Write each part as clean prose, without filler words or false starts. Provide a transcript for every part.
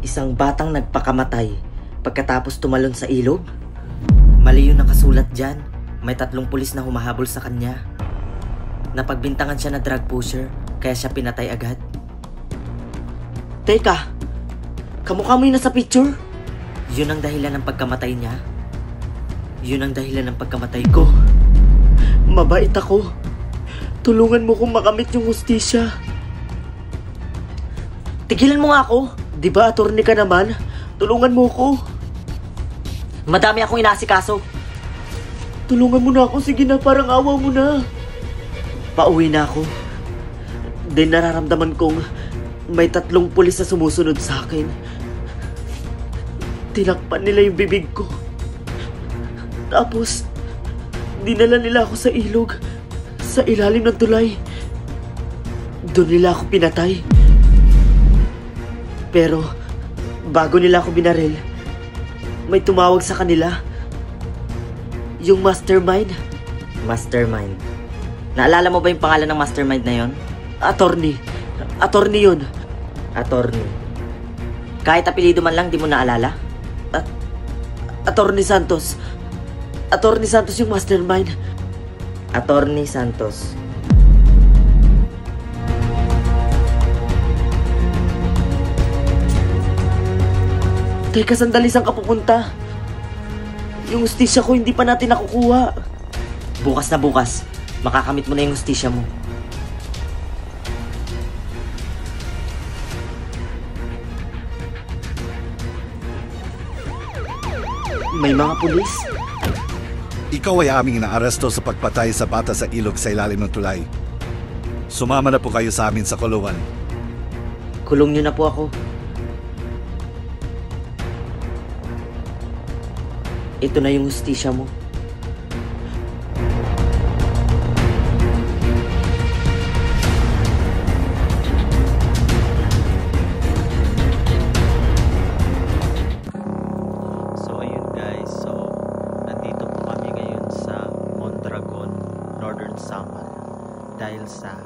Isang batang nagpakamatay pagkatapos tumalon sa ilog? Mali yung nakasulat dyan. May 3 pulis na humahabol sa kanya. Napagbintangan siya na drug pusher, kaya siya pinatay agad. Teka, kamukha mo yun nasa picture? Yun ang dahilan ng pagkamatay niya. Yun ang dahilan ng pagkamatay ko. Mabait ako. Tulungan mo kong makamit yung hustisya. Tigilan mo nga ako. Di ba attorney ka naman? Tulungan mo ko. Madami akong inaasikaso. Tulungan mo na ako. Sige na, parang awa mo na. Pauwi na ako. Then nararamdaman kong may 3 pulis na sumusunod sa akin. Tinakpan nila yung bibig ko. Tapos, dinala nila ako sa ilog. Sa ilalim ng tulay. Doon nila ako pinatay. Pero, bago nila ako binaril, may tumawag sa kanila. Yung mastermind. Mastermind. Naalala mo ba yung pangalan ng mastermind na yon? Attorney. Attorney yun. Attorney. Kahit apelido man lang, di mo naalala? Attorney Santos. Attorney Santos yung mastermind. Attorney Santos. Teka, sandali, saan ka pupunta? Yung hustisya ko hindi pa natin nakukuha. Bukas na bukas, makakamit mo na yung hustisya mo. May mga pulis. Ikaw ay aming inaaresto sa pagpatay sa bata sa ilog sa ilalim ng tulay. Sumama na po kayo sa amin sa kulungan. Kulong niyo na po ako. Ito na yung hustisya mo. So ayun guys, nandito po kami ngayon sa Mondragon, Northern Samar dahil sa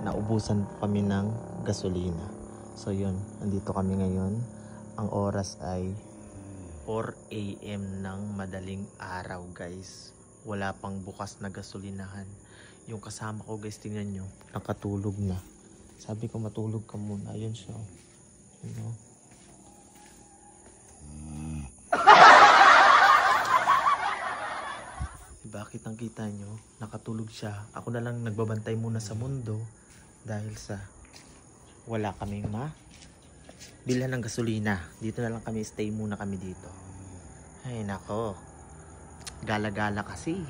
naubusan po kami ng gasolina. So yun, nandito kami ngayon. Ang oras ay 4 AM ng madaling araw guys. Wala pang bukas na gasolinahan. Yung kasama ko guys, tingnan nyo, nakatulog na. Sabi ko matulog ka muna. Ayun siya. You know? Bakit ang kita nyo? Nakatulog siya. Ako na lang nagbabantay muna sa mundo dahil sa wala kaming bilhan ng gasolina. Dito na lang kami, stay muna kami dito. Ay nako, gala-gala kasi.